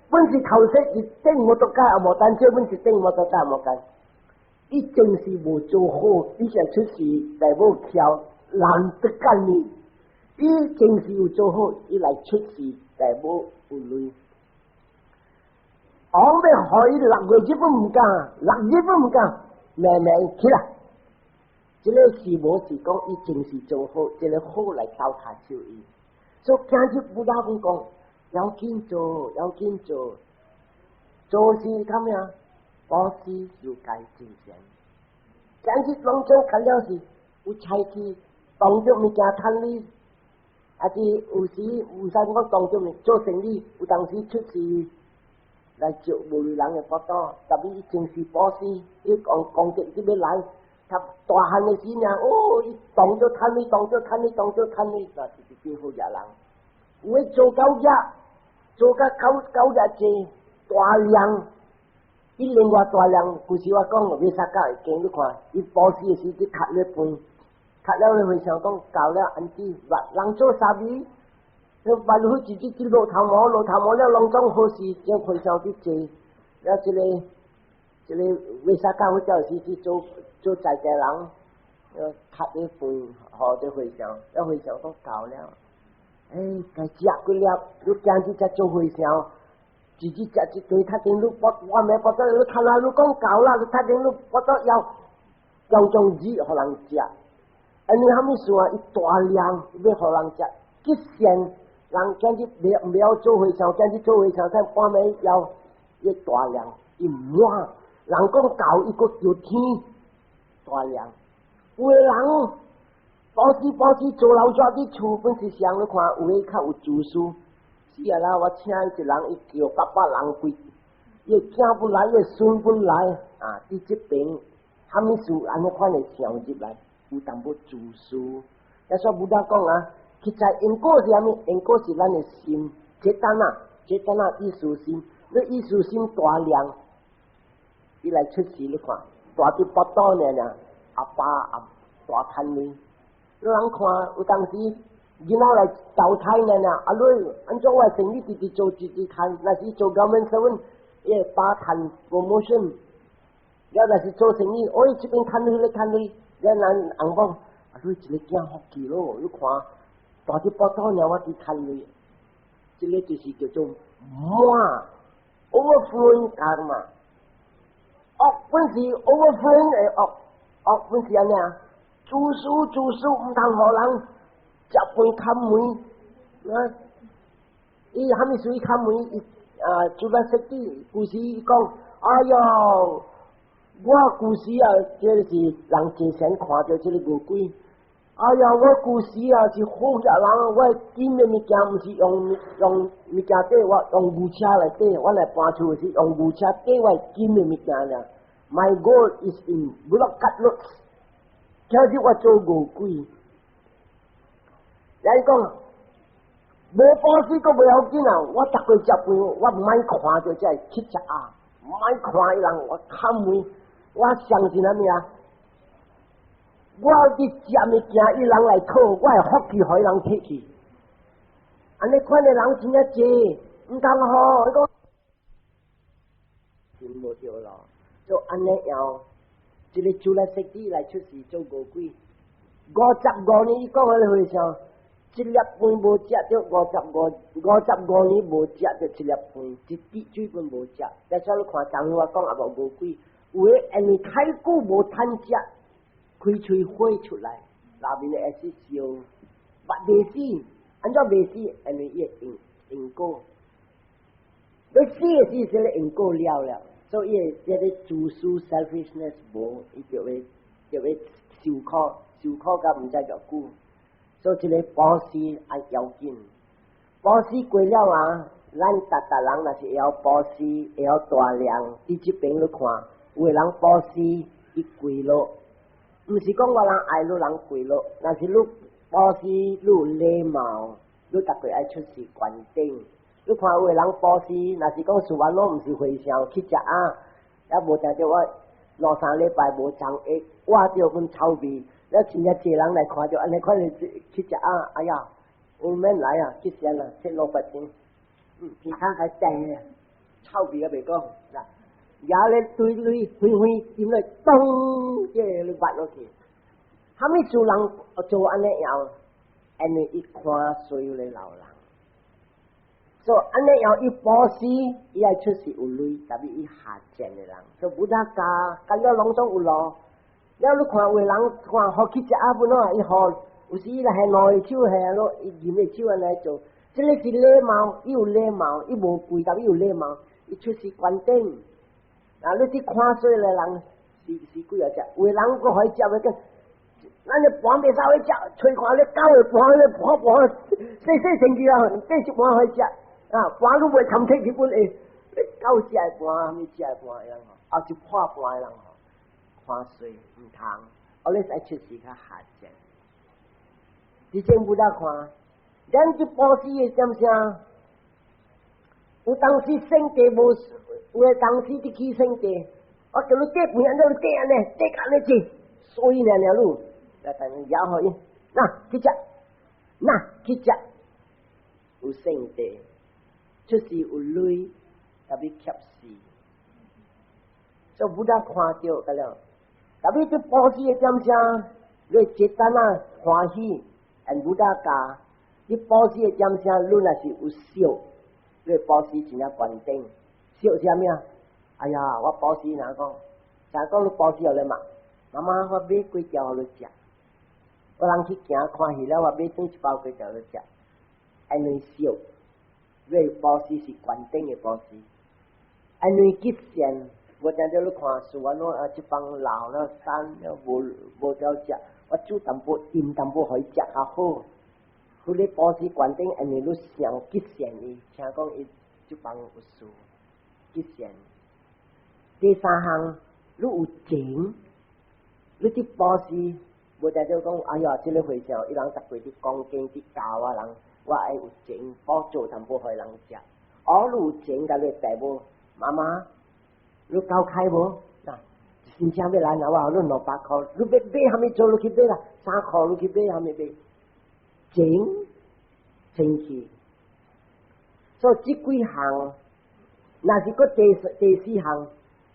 本是头先一顶摩托车也无单，这本是顶摩托车也无干。伊真是无做好，伊想出事来无巧，难得干呢。伊真是有做好，伊来出事来无有累。我要害伊6月日都唔干，6月都唔干，慢慢起来。这个是无是讲伊真是做好，这个好来交下手伊。所以今日不要讲，要紧做，做事咁样，保持世界精神。今日拢做看了是有采取当着物件趁你，还是有时有啥我当着物做生意，有当时出事来接无类人的报道，特别正是保险，伊讲这要来，他大汉的时呢，哦，伊当着趁你，当着趁你，当着趁你，那就是变好野人。有诶做狗日，做甲狗日济大量。伊另外大量，故事我讲，我啥教会见你看，伊保险的时去卡咧饭，卡了你会想讲搞了安弟，人做生意，你为了自己去落头毛了，拢总好事，将回想去做，了这个为啥教会教时去做在地人，卡咧饭，好的回想，了回想都搞了，该食过了，你今日才做回想。自己食一堆，他顶路我咪觉得你看来你讲够啦，你他顶路觉得要种子互人食，你虾米事啊？伊大量要互人食，极限人今日不要做回想，今日做回想，但半暝要一大量，伊满，人讲够，伊个叫天大量，有的人保持做老早伫厝本是上你看，有诶较有住宿。是啊啦，我请一人，伊叫800人归，伊囝不来，伊孙不来，啊，伫这边，虾米事安尼款诶想入来，有淡薄自私。但说不得讲啊，其实因果是虾米？因果是咱诶心，这单啊，意思心，你意思心大量，伊来出事你看，大伫报道呢，阿爸阿大贪你，你人看有当时。囡仔来投胎呢，你按照我生意直直做直直摊，那是做government servant，也把摊 promotion， 了那是做生意，这边摊你，了人红包，你一个囝福气咯，你看，大啲报道呢，我伫摊你，这个就是叫做满 overflowing karma， 本是 overflowing 诶，本是安尼啊，自私唔通互人。食饭砍门，伊虾米属于砍门？做得识啲故事伊讲，哎哟，我故事啊，这是人真想看到这个乌龟。哎呀，我故事啊是好野人，我见的物件唔是用物件底，我用牛车来底，我来搬厝是用牛车底，我见的物件啦。My goal is in block cut looks， 今日我做乌龟。人讲，无保险个袂要紧啊！我逐个食饭，我唔爱看到这乞食啊，唔爱看伊人我砍门，我相信啥物啊？我伫食物件，伊人来讨，我会福气，互伊人摕去。安尼款的人真啊济，唔通好，你讲真无对咯。就安尼样，一个做来识字来出事做乌龟，55年伊讲我咧会上。一粒饭无食着55年无食着一粒饭，一滴水分无食。但是你看张话讲也无无鬼，有诶因为太久无趁食，开喙火出来，内面诶是烧，未死，按照未死，因为伊因果，你死诶是咧因果了，所以伊这个自私 selfishness 无，伊就会受苦甲毋知着久。所以这个保险也要紧，保险过了啊，咱逐人若是会晓保险，会晓大量，伫这边你看，有个人保险伊贵咯，毋是讲我人爱你人贵咯，若是你保险你有礼貌，你逐个爱出示关顶，你看有个人保险，若是讲事完咯，毋是回想去食啊，也无定着我2-3礼拜无长液，挖着份草味。了，真正济人来看着，安尼看你去食啊！哎呀，我免来啊，去先啦，吃600钱，其他还正啊，臭味也袂讲，嗱，也咧对灰点来咚，即你挖落去。虾米做人做安尼样，安尼一看所有的老人，所以安尼样一保险，伊爱出是有累，特别伊下贱的人，所以不大家，干了拢总有路。了你看有个人看好去食啊本咯，伊好有时伊来系两个手下咯，伊二个手安尼做，这个是礼貌，伊有礼貌，伊无贵，但伊有礼貌，伊出是关顶。你去看衰的人是几啊只？有个人个可以食个，咱就盘袂稍微食，吹看咧狗的盘，细成去啊，继续盘好食啊，盘都袂参体基本诶，狗食的盘，咪食的盘样吼，也是破盘的人吼，看水唔通，我咧使出事较下正。之前不大看，咱去报时的点啥？有当时生地无，有诶当时伫起生地，我叫你缀盘，安尼缀安尼，缀安尼济，所以呢路，来等你摇好伊，那去食，那去食，有生地，就是有泪，特别吸死，所以不大看到个了。特别伫报时的点啥？你简单啊欢喜，按不大教，你报时的点啥？你若是有笑。你报时真正关灯，笑啥物啊？哎呀，我报时哪讲？哪讲你报时互你嘛？妈妈，我买粿条互你食。我人去行看戏了，我买转一包粿条互你食。安尼笑，你报时是关灯的报时。安尼吉善，我听到你看书，我这帮老了山了无条食，我煮淡薄炖淡薄互伊食较好。佢咧报时关灯，安尼你上吉善伊，听讲伊就帮有事吉善。第三项，你有情，你伫报时，无在这讲，哎呀，这个会上，伊人逐岁伫讲经伫教啊人，我爱有情，包做淡薄互人食。你有情，甲你爸母妈妈，你交开无？嗱，真正要来，那我互你200块，你要买虾米做？你去买啦，3块你去买虾米买？情气，所以这几项，若是个第4项，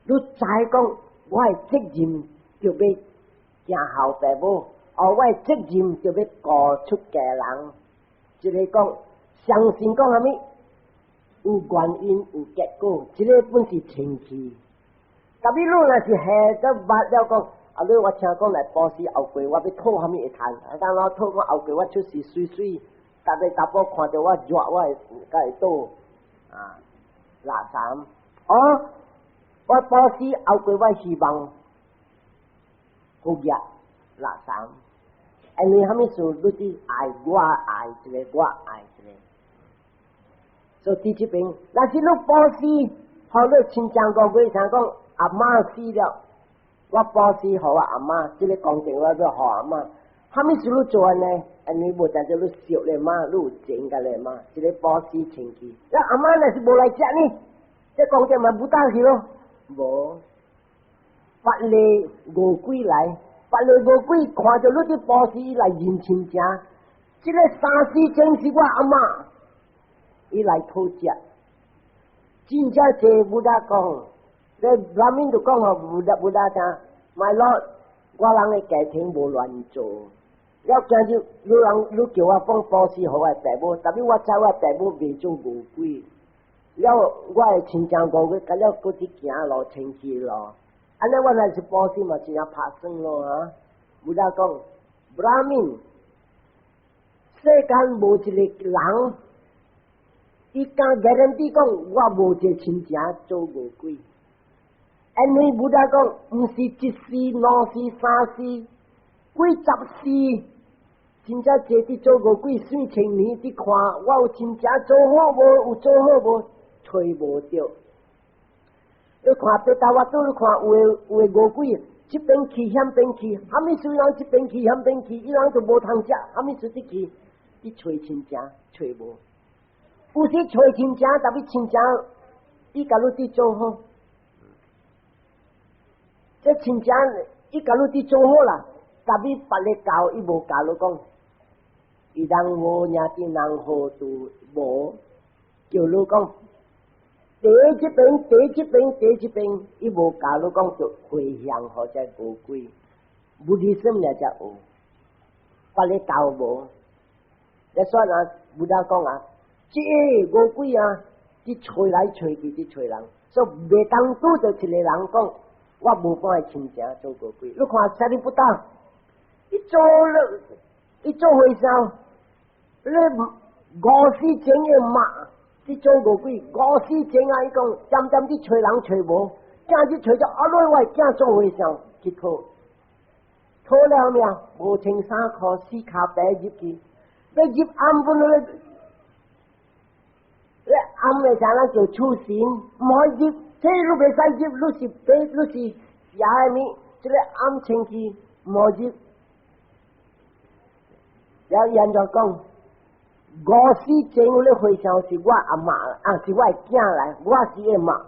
你知讲我的责任就要行后爸母，我的责任就要顾出家人，就是讲相信讲虾米有原因有结果，这个本是情气。特别你若是下得捌了讲。你我听讲来报时后过，我要讨虾米会趁？当我讨我后过，我出事水，大家查甫看到我热，我会会倒啊垃圾。我报时后过，我希望好热垃圾。安尼虾米事？你是爱我爱一个，我爱一个。所以第这边，若是你报时，后你亲像个鬼像讲阿妈死了。我报时互我阿妈，这个工程我要互阿妈。虾米事你做呢？安尼无但就你笑咧嘛，你有情甲咧嘛，这个报时情绪。那阿妈若是无来食呢？这工程嘛不打去咯。无，法律五鬼来，法律五鬼看到你这报时来认亲情，这个3世真是我阿妈，伊来讨食。真正这不大讲。这拉面就讲吼，不大听，My Lord， 我人的家庭无乱做。了今日你叫我讲报时互我爸母，特别我知我爸母未做无鬼。了我的亲情五个，甲了搁去行路清气咯。安尼我若是报时嘛，真正拍算咯啊！不大讲，拉面世间无一个人，伊敢 guarantee 讲我无一个亲情做无鬼。安尼不大讲，毋是1世、2世、3世，几10世，真正坐伫做五鬼算千年伫看，我有亲情做好无？有做好无？找无着。你看别大我倒你看有诶五鬼，这边去遐边去，虾米事人这边去遐边去，伊人就无通食，虾米事伫去？去找亲情，找无？有时找亲情，特别亲情，伊甲你伫做好。这亲情，伊甲你伫做好啦，特别别咧教，伊无教你讲，伊人无赢伫人好度无，叫你讲，第这边，伊无教你讲就回向互这五鬼，无理心了才有，别咧教无，你说啊，不大讲啊，这五鬼啊，去吹来吹去去吹人，所以袂当拄着一个人讲。我无法亲情做过鬼，你看啥哩不当？伊做了，伊做回烧，你5世前的骂，去做过鬼，5世前啊，伊讲渐去找人找无，今日找着阿内外囝做回烧去讨了咩？无穿衫裤，四脚白入去，要入暗本来，暗嚟啥啦叫出神，唔可以入，这路袂使入，路是白，路是夜面，这个暗清气唔可以入。有人就讲。我是正我咧回想是我阿妈啊，是我囝来，我是阿妈，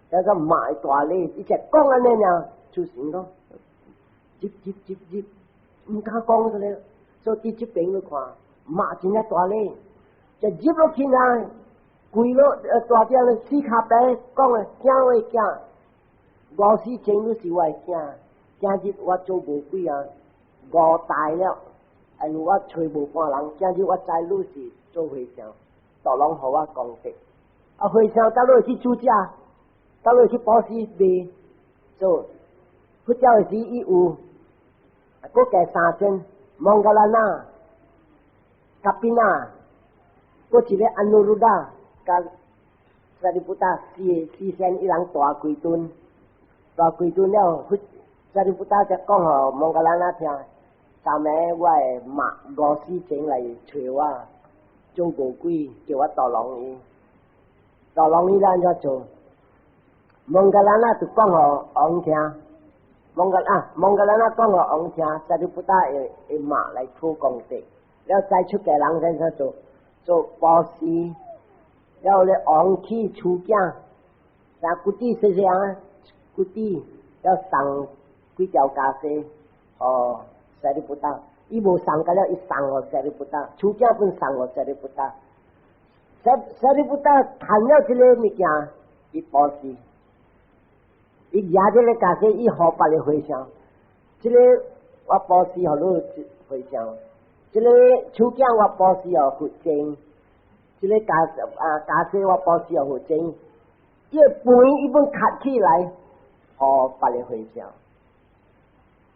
那个妈大咧，一直讲安尼呢，出神咯，接，唔敢讲个咧，所以这边去看，妈真系大咧，就接落去啦，跪落大点咧，四脚白讲啊，囝为囝，我是正都是我囝，今日我做无几啊，我大了。我吹无半人，今日我在路是做会上，大人和我讲的。会上到落去主家，到落去保时卖，做，佢叫是伊有，嗰个三针，蒙格拉纳，卡比纳，嗰一个安努鲁达，甲萨利布达四仙一人大几吨了，佢萨利布达就讲互蒙格拉纳听。昨暝我诶妈50前来找我做无鬼，叫我大龙伊咱怎做？蒙格兰那就讲互王听，蒙格兰那讲互王听，萨利布达诶妈来讨功德，了再出家人怎做保师，了咧王去出囝，啥古地是这样，古地要送几条家西，萨利布达，伊无送个了，伊送互萨利布达，出家本送互萨利布达，萨利布达看了这个物件，伊保持，伊拿这个家伙伊好别个回想，这个我保持互你回想，这个出家我保持互佛经，这个家伙我保持互佛经，伊本伊本卡起来，好别个回想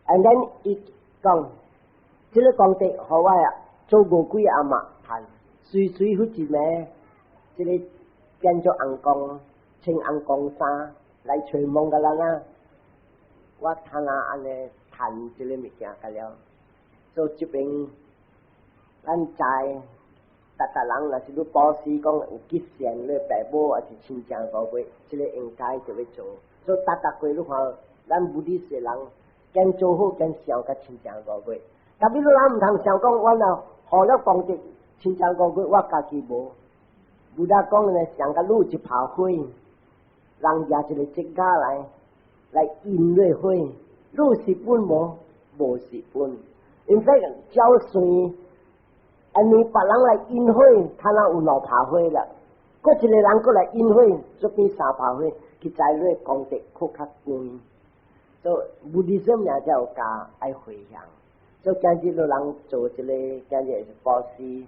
，and then 伊。讲，这个功德好我啊，做无几阿妈谈，随好一暝，这个变做红光，穿红光衫来找蒙个人啊，我谈啊安尼谈这个物件个了，做这边咱知，人若是你保持讲有吉祥咧，爸母还是亲情个月，这个应该就要做，所以过你看，咱不理世人。跟做好跟想甲亲情个月，特别你人唔通想讲我若好了功德亲情个月，我家己无。不但讲咧，想甲愈一炮火，人家一个节家来引热火，愈是本无是本。因非照算，安尼别人来引火，他那有2炮火啦。搁一个人过来引火，做变3炮火，去在咧功德搁较悬。所以不离什么才有家爱回向，所以今日有人做这个，今日是保师，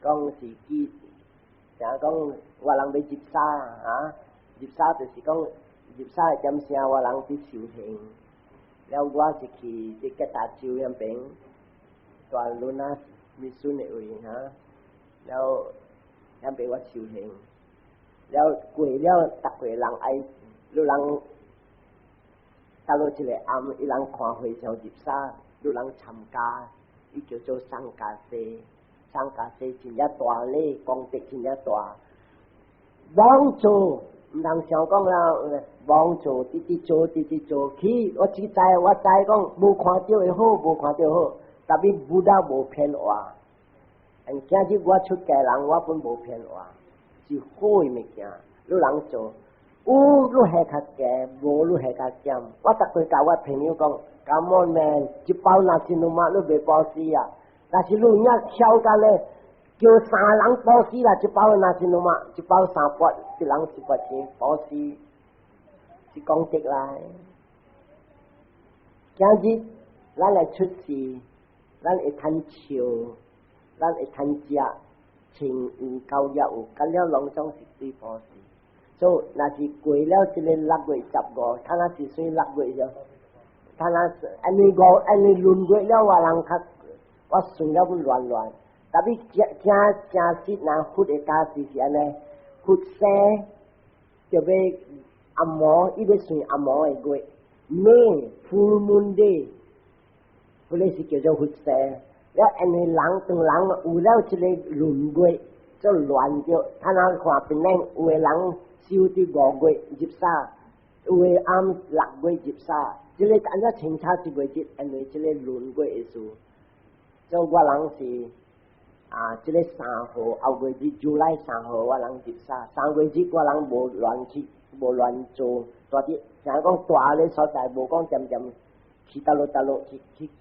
讲是记，像讲我人要入沙啊，入沙就是讲入沙的点声，我人去修行，了我是去这个大洲那边，大轮啊，秘书的位哈，了那边我修行，了过了大个人爱，有人。到落一个暗，伊人看会上入沙，有人参加，伊叫做桑加西，桑加西真正大咧，功德真正大。妄做，唔通想讲啦，妄做，直做去。我知讲，无看到会好，无看到好，但是不但无骗话。今日我出家人，我本无骗话，是好诶物件，有人做。有你下较低，无你下较减。我逐个甲我朋友讲 ，Come on man， 一包那是侬妈你袂保死啊！但是你人超干咧，叫3人保死啦，一包那是侬妈，一包300，一人100钱保死，是功德啦。今日咱来出世，咱会趁笑，咱会趁食，情有够也有，干了拢总是对保死。所以，那是过了这个6月15，他那是算6月了。他那是安尼轮过了，我算了不乱。但是正实那佛的家是安尼，佛生就要按摩，伊要算按摩的月，May full moon day，迄个是叫做佛世。了，因为人当人有了一个轮回，做乱着。他那看边咧，有个人修伫5月13，有个暗6月13，即个安怎清查1月节？因为即个轮回的事。所以我人是即个3号后月日，July 3号我人13，3月日我人无乱去，无乱做，大啲，像讲大个所在，无讲点去倒落去。